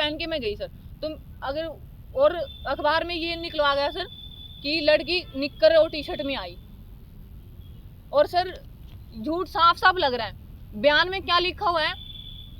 पहन के मैं गई सर। तो अगर और अखबार में ये निकलवा गया सर कि लड़की निक्कर और टी शर्ट में आई, और सर झूठ साफ साफ लग रहा है। बयान में क्या लिखा हुआ है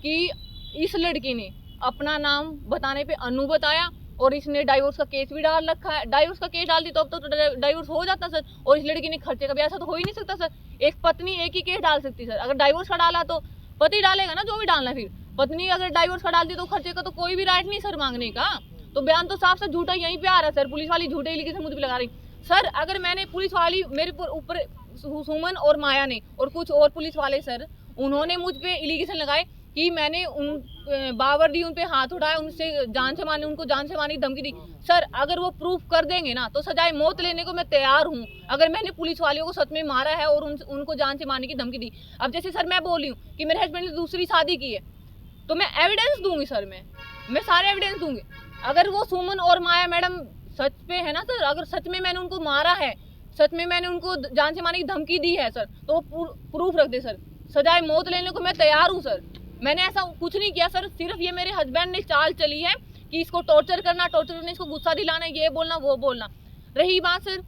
कि इस लड़की ने अपना नाम बताने पे अनु बताया और इसने डाइवोर्स का केस भी डाल रखा है। डाइवोर्स का केस डाल दी तो अब तो डाइवोर्स हो जाता सर, और इस लड़की ने खर्चे का भी, ऐसा तो हो ही नहीं सकता सर। एक पत्नी एक ही केस डाल सकती सर। अगर डाइवोर्स का डाला तो पति डालेगा ना जो भी डालना, फिर पत्नी अगर डाइवोर्स का डालती तो खर्चे का तो कोई भी राइट नहीं सर मांगने का। तो बयान तो साफ साफ झूठा यहीं पे आ रहा है सर। पुलिस वाली झूठे एलिगेशन मुझ पे लगा रही सर। अगर मैंने पुलिस वाली मेरे ऊपर सुमन और माया ने और कुछ और पुलिस वाले सर, उन्होंने मुझ पे एलिगेशन लगाए कि मैंने उन बावर्दी उन पे हाथ उठाया, उनसे उनको जान से मारने की धमकी दी सर। अगर वो प्रूफ कर देंगे ना तो सजाए मौत लेने को मैं तैयार हूँ। अगर मैंने पुलिस वालियों को सच में मारा है और उनको जान से मारने की धमकी दी, अब जैसे सर मैं बोल रही हूँ कि मेरे हस्बैंड ने दूसरी शादी की है, तो मैं एविडेंस दूंगी सर। मैं सारे एविडेंस दूंगी। अगर वो सुमन और माया मैडम सच पे है ना सर, अगर सच में मैंने उनको मारा है, सच में मैंने उनको जान से मारने की धमकी दी है सर, तो प्रूफ रख दे सर। सजाए मौत लेने को मैं तैयार हूँ सर। मैंने ऐसा कुछ नहीं किया सर। सिर्फ ये मेरे हस्बैंड ने चाल चली है कि इसको टॉर्चर करना, टॉर्चर करने, इसको गुस्सा दिलाना, ये बोलना वो बोलना। रही बात सर,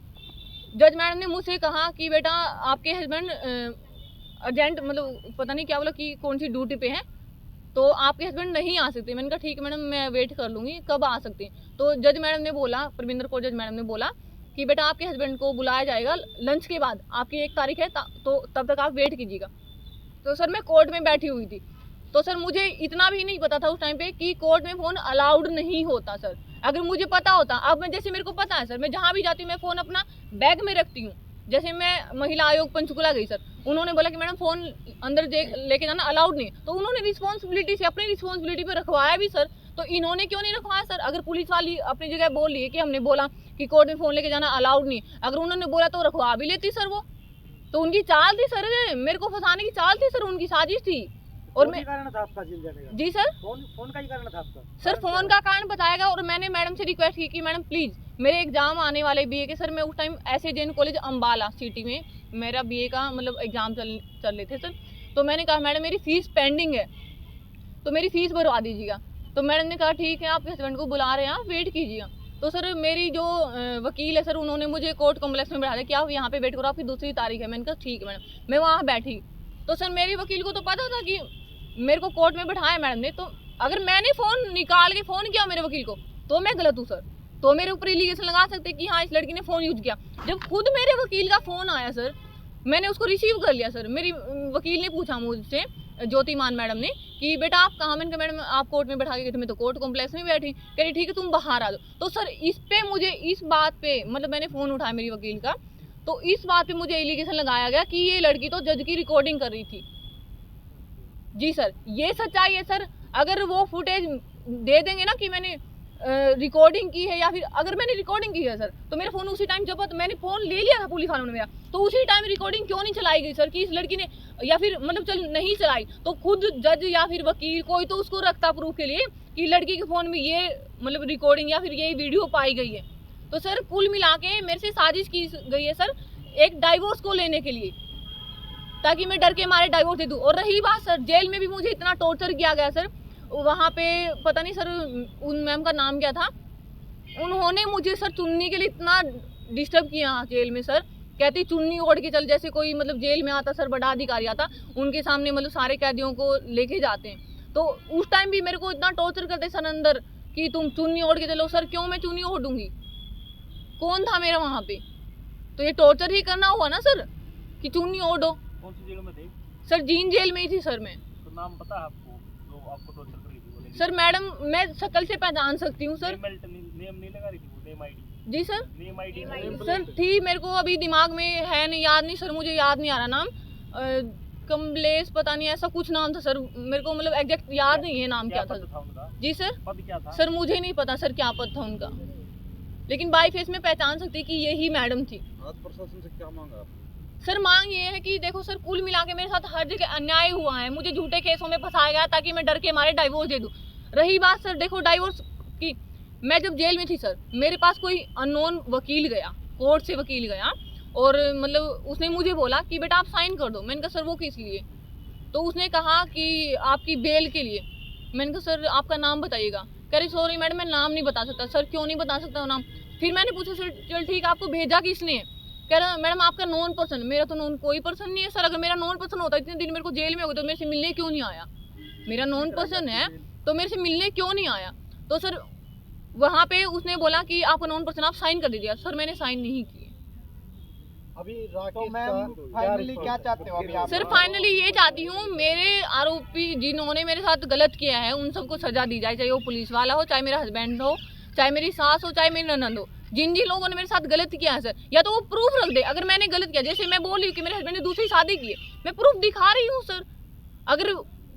जज मैडम ने मुझसे कहा कि बेटा आपके हस्बैंड अर्जेंट मतलब पता नहीं क्या बोला कि कौन सी ड्यूटी पे है, तो आपके हस्बैंड नहीं आ सकते। मैंने कहा ठीक है मैडम, मैं वेट कर लूँगी, कब आ सकते हैं। तो जज मैडम ने बोला, परविंदर कौर जज मैडम ने बोला कि बेटा आपके हस्बैंड को बुलाया जाएगा लंच के बाद, आपकी 1 तारीख है तो तब तक आप वेट कीजिएगा। तो सर मैं कोर्ट में बैठी हुई थी, तो सर मुझे इतना भी नहीं पता था उस टाइम पे कि कोर्ट में फ़ोन अलाउड नहीं होता सर। अगर मुझे पता होता, अब मैं जैसे मेरे को पता है सर, मैं जहाँ भी जाती हूँ मैं फ़ोन अपना बैग में रखती हूँ। जैसे मैं महिला आयोग पंचकुला गई सर, उन्होंने बोला कि मैडम फ़ोन अंदर लेके जाना अलाउड नहीं, तो उन्होंने रिस्पॉन्सिबिलिटी से अपनी रिस्पॉन्सिबिलिटी पे रखवाया भी सर। तो इन्होंने क्यों नहीं रखवाया सर? अगर पुलिस वाली अपनी जगह बोल रही है कि हमने बोला कि कोर्ट में फ़ोन लेके जाना अलाउड नहीं, अगर उन्होंने बोला तो रखवा भी लेती सर। वो तो उनकी चाल थी सर, मेरे को फंसाने की चाल थी सर, उनकी साजिश थी। और मैं कारण था आपका जेल जाने का? जी सर, फोन का ही कारण था आपका सर। फोन का कारण बताएगा। और मैंने मैडम से रिक्वेस्ट की कि मैडम प्लीज मेरे एग्जाम आने वाले बीए के सर, मैं उस टाइम ऐसे जैन कॉलेज अम्बाला सिटी में मेरा बीए का मतलब एग्जाम चल रहे थे सर। तो मैंने कहा मैडम मेरी फीस पेंडिंग है, तो मेरी फीस भरवा दीजिएगा। तो मैडम ने कहा ठीक है आपके हस्बैंड को बुला रहे हैं, आप वेट कीजिएगा। तो सर मेरी जो वकील है सर, उन्होंने मुझे कोर्ट कॉम्प्लेक्स में बैठा दिया कि आप यहाँ पे वेट करो, आपकी 2 तारीख है। मैंने कहा ठीक है मैडम। मैं वहाँ बैठी, तो सर मेरी वकील को तो पता था कि मेरे को कोर्ट में बैठाया मैडम ने। तो अगर मैंने फ़ोन निकाल के फ़ोन किया मेरे वकील को तो मैं गलत हूँ सर, तो मेरे ऊपर एलिगेशन लगा सकते कि हाँ इस लड़की ने फ़ोन यूज किया। जब खुद मेरे वकील का फ़ोन आया सर, मैंने उसको रिसीव कर लिया सर। मेरी वकील ने पूछा मुझसे, ज्योतिमान मैडम ने, कि बेटा आप कहाँ? मैंने कहा मैडम आप कोर्ट में बैठा के गए थे, मैं तो कोर्ट कॉम्प्लेक्स में बैठी। कह रही ठीक है तुम बाहर आ जाओ। तो सर इस पे मुझे, इस बात पे मतलब मैंने फ़ोन उठाया मेरी वकील का, तो इस बात पे मुझे एलिगेशन लगाया गया कि ये लड़की तो जज की रिकॉर्डिंग कर रही थी। जी सर, ये सच्चाई है सर। अगर वो फुटेज दे देंगे ना कि मैंने रिकॉर्डिंग की है, या फिर अगर मैंने रिकॉर्डिंग की है सर, तो मेरा फ़ोन उसी टाइम जब मैंने फ़ोन ले लिया था पुलिस वालों ने मेरा, तो उसी टाइम रिकॉर्डिंग क्यों नहीं चलाई गई सर कि इस लड़की ने, या फिर मतलब चल नहीं चलाई तो खुद जज या फिर वकील कोई तो उसको रखता प्रूफ के लिए कि लड़की के फ़ोन में ये मतलब रिकॉर्डिंग या फिर ये वीडियो पाई गई है। तो सर कुल मिला के मेरे से साजिश की गई है सर, एक डाइवोर्स को लेने के लिए, ताकि मैं डर के मारे डाइवोर्स दे दूँ। और रही बात सर, जेल में भी मुझे इतना टॉर्चर किया गया सर। वहाँ पे पता नहीं सर उन मैम का नाम क्या था, उन्होंने मुझे सर चुन्नी के लिए इतना डिस्टर्ब किया जेल में सर। कहती चुन्नी ओढ़ के चल, जैसे कोई मतलब जेल में आता सर बड़ा अधिकारी आता, उनके सामने मतलब सारे कैदियों को लेके जाते हैं। तो उस टाइम भी मेरे को इतना टॉर्चर करते सर अंदर कि तुम चुन्नी ओढ़ के चलो। सर क्यों मैं चुन्नी ओढ़ूंगी? कौन था मेरा वहाँ पे? तो ये टॉर्चर ही करना हुआ ना सर कि चुन्नी ओढ़ो। कौन सी जेल में थे सर? जीन जेल में ही थी सर मैं। तो नाम पता है आपको जो आपको टॉर्चर कर रही थी? सर मैडम मैं शक्ल से पहचान सकती हूँ सर। नेम नहीं लगा रही थी वो? Name ID? जी सर, नेम आईडी सर थी, मेरे को अभी दिमाग में है नहीं, याद नहीं सर, मुझे याद नहीं आ रहा नाम। कमलेश पता नहीं ऐसा कुछ नाम था सर, मेरे को मतलब एग्जैक्ट याद नहीं है नाम क्या था उनका? जी सर, पद क्या था? सर मुझे नहीं पता सर क्या पद था उनका, लेकिन बाई फेस में पहचान सकती कि यही मैडम थी। आज प्रशासन से क्या मांगा आपने? सर मांग ये है कि देखो सर कुल मिला के मेरे साथ हर जगह अन्याय हुआ है, मुझे झूठे केसों में फंसाया गया ताकि मैं डर के मारे डाइवोर्स दे दूं। रही बात सर देखो डाइवोर्स की, मैं जब जेल में थी सर, मेरे पास कोई अननोन वकील गया, कोर्ट से वकील गया, और मतलब उसने मुझे बोला कि बेटा आप साइन कर दो। मैंने कहा सर वो किस लिए? तो उसने कहा कि आपकी बेल के लिए। मैंने कहा सर आपका नाम बताइएगा। कह रही सॉरी मैडम मैं नाम नहीं बता सकता। सर क्यों नहीं बता सकता नाम? फिर मैंने पूछा सर चल ठीक है आपको भेजा किसने? कह रहा मैडम आपका नॉन पर्सन। मेरा तो नॉन कोई पर्सन नहीं है सर। अगर मेरा नॉन पर्सन होता इतने दिन मेरे को जेल में हो गए तो मेरे से मिलने क्यों नहीं आया? मेरा नॉन पर्सन है तो मेरे से मिलने क्यों नहीं आया? तो सर वहाँ पे उसने बोला कि आपका नॉन पर्सन आप साइन कर दीजिए। सर मैंने साइन नहीं किए। अभी राकेश तो मैम फाइनली क्या चाहते हो अभी आप? सर फाइनली ये चाहती हूँ मेरे आरोपी जिन्होंने मेरे साथ गलत किया है उन सबको सजा दी जाए, चाहे वो पुलिस वाला हो, चाहे मेरा हस्बैंड हो, चाहे मेरी सास हो, चाहे मेरी ननद हो। जिन जिन लोगों ने मेरे साथ गलत किया है सर, या तो वो प्रूफ रख दे अगर मैंने गलत किया। जैसे मैं बोल रही हूँ कि मेरे हस्बैंड ने दूसरी शादी की है, मैं प्रूफ दिखा रही हूँ सर। अगर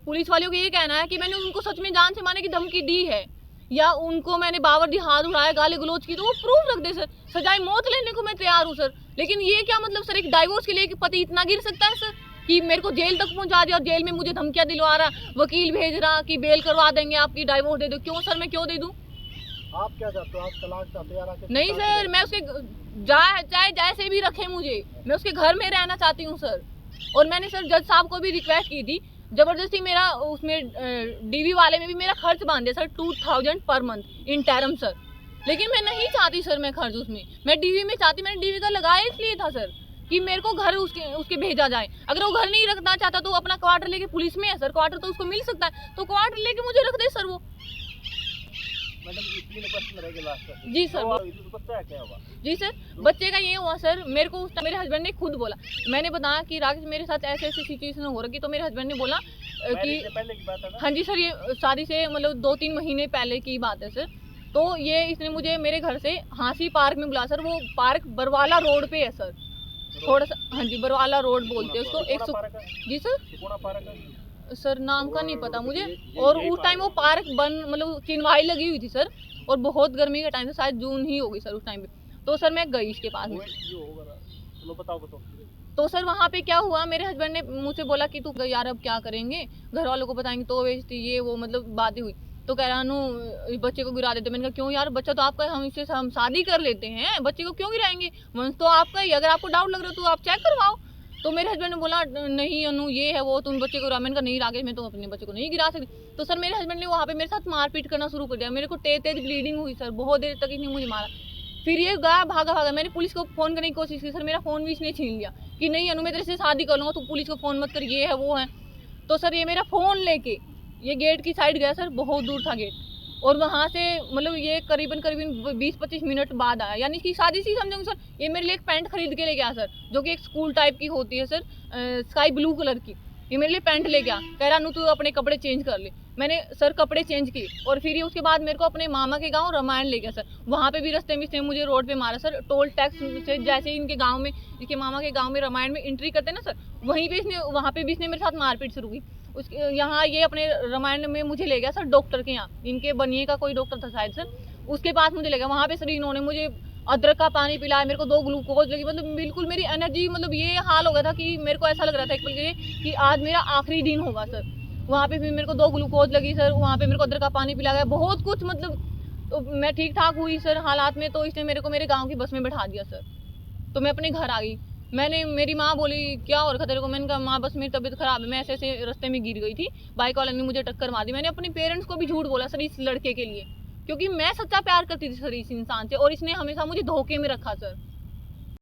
पुलिस वालों को ये कहना है कि मैंने उनको सच में जान से मारने की धमकी दी है या उनको मैंने बावर्दी हाथ उठाया गाली गलोच की, तो वो प्रूफ रख दे सर। सजाए मौत लेने को मैं तैयार हूँ सर। लेकिन ये क्या मतलब सर, एक डाइवोर्स के लिए कि पति इतना गिर सकता है सर कि मेरे को जेल तक पहुंचा दिया और जेल में मुझे धमकियां दिलवा रहा, वकील भेज रहा कि बेल करवा देंगे आपकी, डाइवोर्स दे दो। क्यों सर, मैं क्यों दे दूं? आप क्या चाहते हो? आप तलाक चाहते हो या राकेश? नहीं सर, मैं उसके चाहे जैसे भी रखे मुझे, मैं उसके घर में रहना चाहती हूँ सर। और मैंने सर जज साहब को भी रिक्वेस्ट की थी, जबरदस्ती मेरा उसमें डीवी वाले में भी मेरा खर्च बांध दिया sir 2000 per month in term sir. लेकिन मैं नहीं चाहती सर मैं खर्च उसमें, मैं डीवी में चाहती। मैंने डीवी का लगाया इसलिए था सर कि मेरे को घर उसके भेजा जाए। अगर वो घर नहीं रखना चाहता तो अपना क्वार्टर लेके, पुलिस में है सर क्वार्टर तो उसको मिल सकता है, तो क्वार्टर लेके मुझे रख दे सर वो। मैडम इतनी क्वेश्चन रहेगा लास्ट तक। जी सर। तो बच्चा है क्या हुआ? जी सर, बच्चे का ये हुआ सर, मेरे को मेरे हस्बैंड ने खुद बोला, मैंने बताया कि राकेश मेरे साथ ऐसे ऐसी सिचुएशन हो रही, तो मेरे हस्बैंड ने बोला कि पहले की बात है ना? हाँ जी सर, ये शादी से मतलब 2-3 महीने पहले की बात है सर। तो ये इसने मुझे मेरे घर से हाँसी पार्क में बुला सर। वो पार्क बरवाला रोड पे है सर, थोड़ा सा। हाँ जी, बरवाला रोड बोलते हैं उसको। 100 जी सर, सर नाम का नहीं पता मुझे। और उस टाइम वो पार्क बंद, मतलब चिनवाई लगी हुई थी सर, और बहुत गर्मी का टाइम था, शायद जून ही होगी सर उस टाइम पे। तो सर मैं गई इसके पास में। चलो बताओ। तो सर वहाँ पे क्या हुआ, मेरे हस्बैंड ने मुझसे बोला कि तू यार अब क्या करेंगे, घर वालों को बताएंगे तो बेइज्जती, ये वो मतलब बातें हुई। तो कह रहा नू बच्चे को गिरा देते। मैंने कहा क्यों यार, बच्चा तो आपका, हम इससे हम शादी कर लेते हैं, बच्चे को क्यों गिराएंगे, वंश तो आपका ही। अगर आपको डाउट लग रहा है तो आप चेक करवाओ। तो मेरे हस्बैंड ने बोला नहीं अनु ये है वो, तुम बच्चे को गिरा। मैंने कहा नहीं राकेश, मैं तो अपने बच्चे को नहीं गिरा सकती। तो सर मेरे हस्बैंड ने वहाँ पे मेरे साथ मारपीट करना शुरू कर दिया। मेरे को तेज ब्लीडिंग हुई सर, बहुत देर तक इसने मुझे मारा। फिर ये गया भागा। मैंने पुलिस को फ़ोन करने की कोशिश की सर, मेरा फ़ोन भी इसने छीन लिया कि नहीं अनु मैं तेरे से शादी कर लूँगा, तू पुलिस को फ़ोन मत कर, ये है वो है। तो सर ये मेरा फ़ोन लेके ये गेट की साइड गया सर, बहुत दूर था गेट, और वहाँ से मतलब ये करीबन 20-25 मिनट बाद आया। यानी कि शादी सी समझोगे सर। ये मेरे लिए एक पैंट खरीद के ले गया सर, जो कि एक स्कूल टाइप की होती है सर, स्काई ब्लू कलर की। ये मेरे लिए पैंट ले गया, कह रहा तू अपने कपड़े चेंज कर ले। मैंने सर कपड़े चेंज किए, और फिर ये उसके बाद मेरे को अपने मामा के गांव रामायण ले गया सर। वहाँ पे भी रास्ते में इसने मुझे रोड पे मारा सर। टोल टैक्स से जैसे ही इनके गांव में, इसके मामा के गांव में रामायण में एंट्री करते हैं ना सर, वहीं पे इसने, वहाँ पे भी इसने मेरे साथ मारपीट शुरू की। उसके यहाँ ये अपने रामायण में मुझे ले गया सर डॉक्टर के यहाँ, इनके बनिए का कोई डॉक्टर था शायद सर, उसके पास मुझे ले गया। वहाँ पे सर इन्होंने मुझे अदरक का पानी पिलाया, मेरे को 2 ग्लूकोज लगी। मतलब बिल्कुल मेरी एनर्जी, मतलब ये हाल हो गया था कि मेरे को ऐसा लग रहा था एक पल के लिए कि आज मेरा आखिरी दिन होगा सर। वहाँ पे फिर मेरे को 2 ग्लूकोज लगी सर, वहाँ पे मेरे को अदरक का पानी पिलाया गया, बहुत कुछ मतलब। तो मैं ठीक ठाक हुई सर हालात में, तो इसने मेरे को मेरे गाँव की बस में बैठा दिया सर। तो मैं अपने घर आ गई। मेरी माँ बोली क्या हो रखा तेरे को? मैंने कहा माँ बस मेरी तबीयत खराब है, मैं ऐसे ऐसे रास्ते में गिर गई थी, बाइक वाले ने मुझे टक्कर मार दी। मैंने अपने पेरेंट्स को भी झूठ बोला सर इस लड़के के लिए, क्योंकि मैं सच्चा प्यार करती थी सर इस इंसान से, और इसने हमेशा मुझे धोखे में रखा सर।